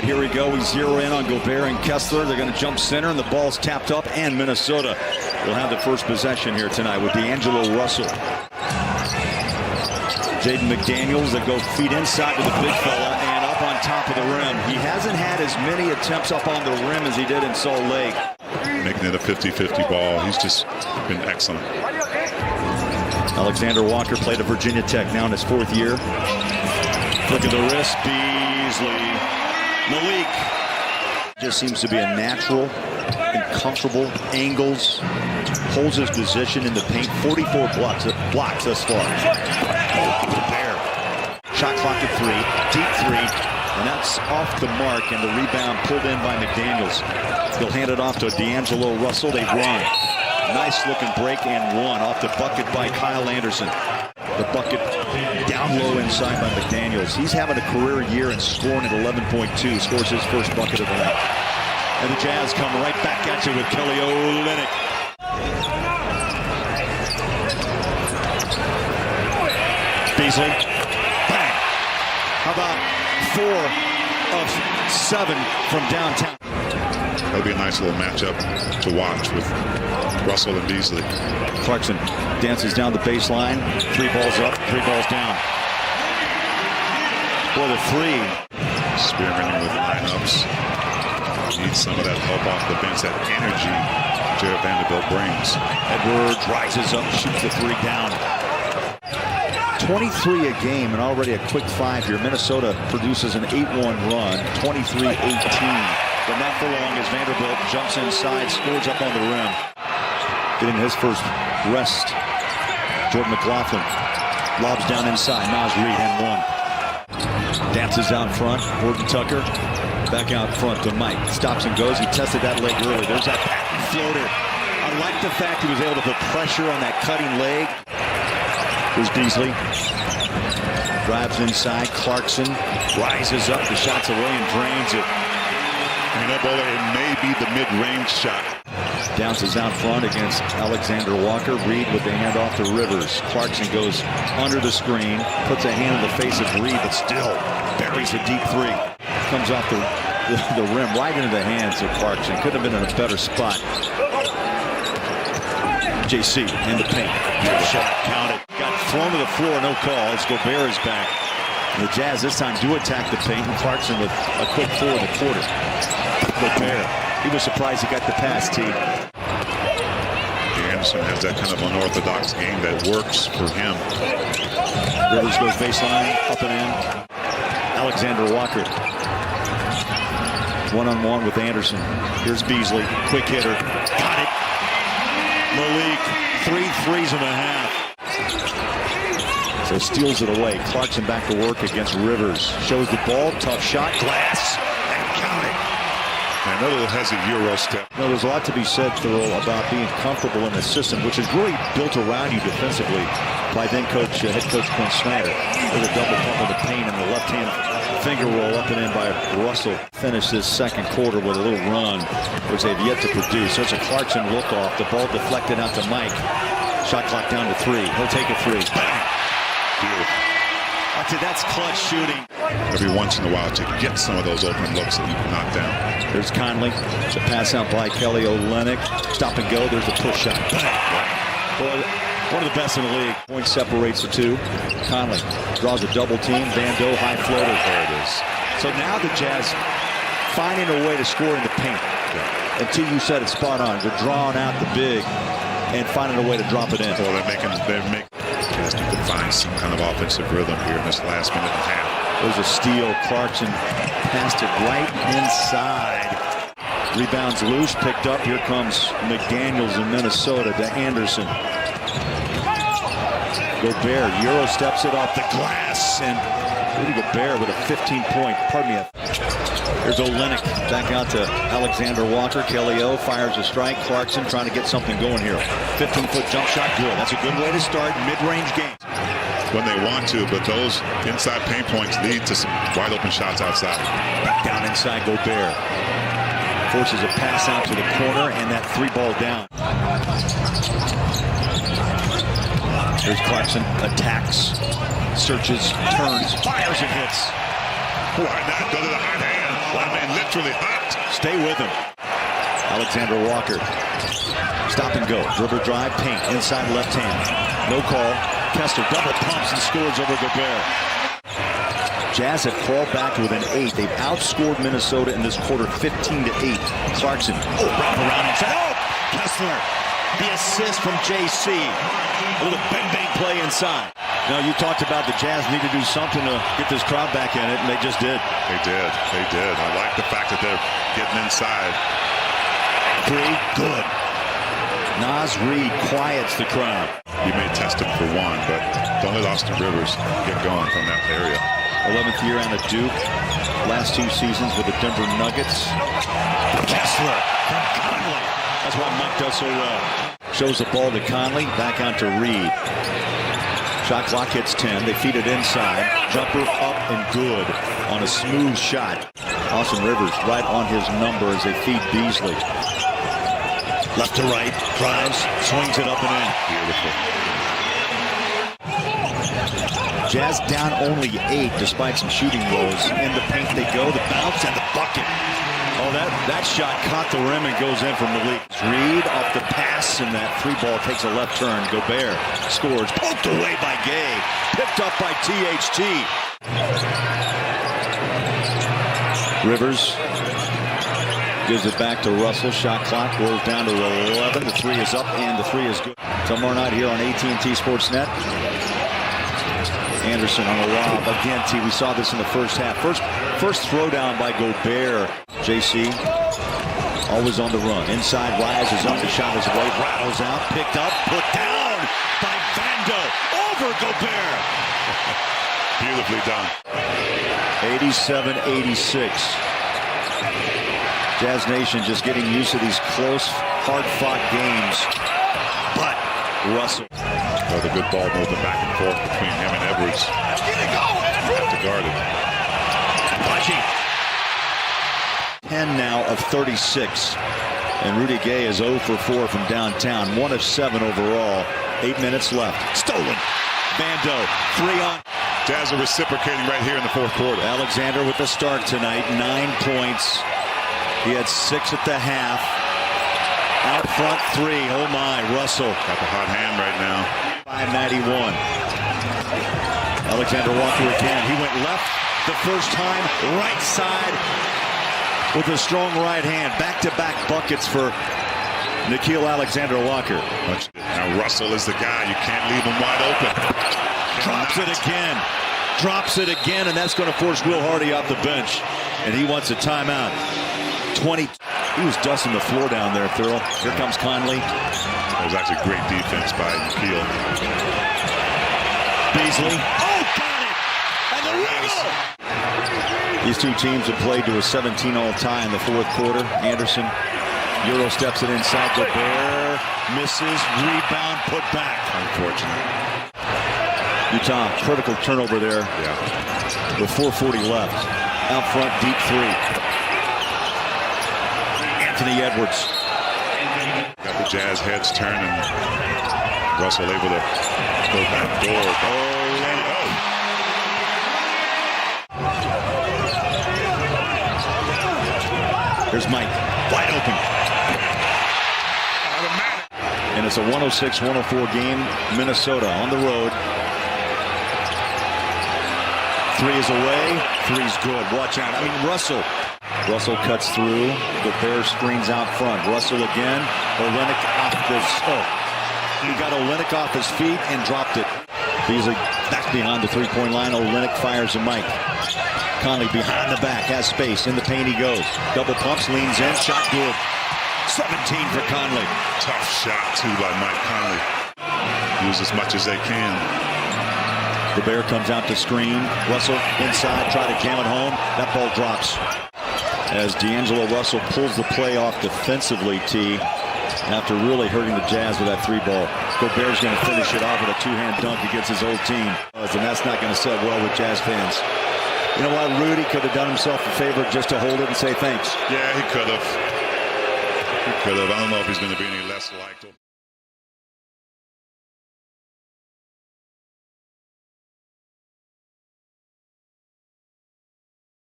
right, here we go. We zero in on Gobert and Kessler. They're going to jump center, and the ball's tapped up, and Minnesota will have the first possession here tonight with D'Angelo Russell. Jaden McDaniels, that go feet inside with the big fella and up on top of the rim. He hasn't had as many attempts up on the rim as he did in Salt Lake. Making it a 50-50 ball. He's just been excellent. Alexander Walker played at Virginia Tech, now in his 4th year. Flick of the wrist, Beasley. Malik just seems to be a natural and comfortable. Angles, holds his position in the paint. 44 blocks thus far. There. Shot clock at 3, deep 3, and that's off the mark, and the rebound pulled in by McDaniels. He'll hand it off to D'Angelo Russell. They run. Nice looking break and one off the bucket by Kyle Anderson. The bucket down low inside by McDaniels. He's having a career year and scoring at 11.2. Scores his first bucket of the night. And the Jazz come right back at you with Kelly Olynyk. Beasley. Bang. How about 4 of 7 from downtown? That'll be a nice little matchup to watch with Russell and Beasley. Clarkson dances down the baseline. 3 balls up, 3 balls down. For the 3. Experimenting with lineups. Needs some of that help off the bench, that energy Jared Vanderbilt brings. Edwards rises up, shoots the 3 down. 23 a game and already a quick 5 here. Minnesota produces an 8-1 run, 23-18. But not for long as Vanderbilt jumps inside, scores up on the rim. Getting his first rest. Jordan McLaughlin lobs down inside. Naz Reid and 1. Dances out front. Gordon Tucker back out front to Mike. Stops and goes. He tested that leg early. There's that patent floater. I like the fact he was able to put pressure on that cutting leg. Here's Beasley. Drives inside. Clarkson rises up. The shot's away and drains it. You know, Bowler, it may be the mid-range shot. Bounces out front against Alexander Walker. Reed with the handoff to Rivers. Clarkson goes under the screen, puts a hand in the face of Reed, but still buries a deep 3. Comes off the rim, right into the hands of Clarkson. Could have been in a better spot. JC in the paint. Good shot, counted. Got thrown to the floor, no call. It's Gobert is back. And the Jazz this time do attack the paint, and Clarkson with a quick 4 in the quarter. Gobert. He was surprised he got the pass, T. Anderson has that kind of unorthodox game that works for him. Rivers goes baseline, up and in. Alexander Walker. One-on-one with Anderson. Here's Beasley. Quick hitter. Got it. Malik. 3 threes and a half. So steals it away. Clarkson back to work against Rivers. Shows the ball. Tough shot. Glass. And count it. Another has a Euro step. No, there's a lot to be said, Thurl, about being comfortable in the system, which is really built around you defensively by then head coach Quinn Snyder. There's a double pump of the paint and the left-hand finger roll up and in by Russell. Finished this second quarter with a little run, which they've yet to produce. There's a Clarkson look off. The ball deflected out to Mike. Shot clock down to 3. He'll take a 3. Bang! Beautiful. That's clutch shooting. Every once in a while to get some of those open looks that you can knock down. There's Conley. It's a pass out by Kelly Olynyk. Stop and go. There's a push shot. Boy, one of the best in the league. Point separates the 2. Conley draws a double team. Vando, high floater. There it is. So now the Jazz finding a way to score in the paint. And T, you said it spot on. They're drawing out the big and finding a way to drop it in. Well, they're making Jazz need to find some kind of offensive rhythm here in this last minute and a half. There's a steal. Clarkson passed it right inside. Rebounds loose, picked up. Here comes McDaniels in Minnesota to Anderson. Gobert, Euro steps it off the glass, and Rudy Gobert with a 15-point, Here's Olynyk back out to Alexander Walker. Kelly O fires a strike. Clarkson trying to get something going here. 15-foot jump shot, good. That's a good way to start mid-range games. When they want to, but those inside paint points lead to some wide open shots outside. Back down inside Gobert. Forces a pass out to the corner, and that 3-ball down. Here's Clarkson, attacks, searches, turns, fires and hits. Why not go to the hot hand? really hot. Stay with him. Alexander Walker. Stop and go. Dribble drive, paint. Inside left hand. No call. Kessler double pumps and scores over Gobert. Jazz have crawled back to within 8. They've outscored Minnesota in this quarter 15-8. Clarkson. Oh, wrap around inside. Oh, Kessler. The assist from JC. A little bang-bang play inside. Now, you talked about the Jazz need to do something to get this crowd back in it, and they just did. They did. They did. I like the fact that they're getting inside. 3, good. Naz Reid quiets the crowd. You may test him for one, but don't let Austin Rivers get going from that area. 11th year on the Duke. Last 2 seasons with the Denver Nuggets. Kessler from Conley. That's why Mike does so well. Shows the ball to Conley. Back out to Reid. Shot clock hits 10. They feed it inside. Jumper up and good on a smooth shot. Austin Rivers right on his number as they feed Beasley. Left to right. Drives. Swings it up and in. Beautiful. Jazz down only 8 despite some shooting woes. In the paint they go. The bounce and the bucket. Oh, that shot caught the rim and goes in from Malik. Reid off the pass, and that 3 ball takes a left turn. Gobert scores. Poked away by Gay. Picked up by THT. Rivers gives it back to Russell. Shot clock rolls down to 11. The 3 is up, and the 3 is good. Tomorrow night here on AT&T Sportsnet. Anderson on the lob. Again, T, we saw this in the first half. First throwdown by Gobert. JC always on the run. Inside, rises up. The shot is away. Rattles out. Picked up. Put down by Vando. Over Gobert. Beautifully done. 87-86. Jazz Nation just getting used to these close, hard-fought games. But Russell. The good ball moving back and forth between him and Edwards. Have to guard it. 10 now of 36. And Rudy Gay is 0 for 4 from downtown. 1 of 7 overall. 8 minutes left. Stolen. Vando. 3 on. Jazz are reciprocating right here in the 4th quarter. Alexander with the start tonight. 9 points. He had 6 at the half. Out front 3. Oh my. Russell. Got the hot hand right now. 591. Alexander Walker again. He went left the first time, right side with a strong right hand. Back-to-back buckets for Nickeil Alexander-Walker. Now Russell is the guy. You can't leave him wide open. Drops it again. Drops it again, and that's going to force Will Hardy off the bench. And he wants a timeout. 20. He was dusting the floor down there, Thurl. Here comes Conley. That was actually great defense by Nickeil. Beasley. Oh, got it! And the wiggle! These 2 teams have played to a 17-all tie in the 4th quarter. Anderson Euro steps it inside. Gobert misses. Rebound, put back. Unfortunate. Utah, critical turnover there. Yeah. With 4:40 left. Out front, deep 3. Anthony Edwards. Got the Jazz heads turning. Russell able to go back door. Here's Mike, wide open. And it's a 106-104 game. Minnesota on the road. 3 is away. 3's good. Watch out. I mean, Russell cuts through. Gobert screens out front. Russell again. Olynyk off this. Oh, he got Olynyk off his feet and dropped it. Beasley back behind the 3-point line. Olynyk fires a Mike. Conley behind the back, has space. In the paint he goes. Double pumps, leans in, shot good. 17 for Conley. Tough shot, too, by Mike Conley. Use as much as they can. Gobert comes out to screen. Russell inside, try to jam it home. That ball drops. As D'Angelo Russell pulls the play off defensively, T, after really hurting the Jazz with that 3-ball. Gobert's going to finish it off with a 2-hand dunk against his old team. And that's not going to sit well with Jazz fans. You know what? Rudy could have done himself a favor just to hold it and say thanks. Yeah, he could have. I don't know if he's going to be any less liked.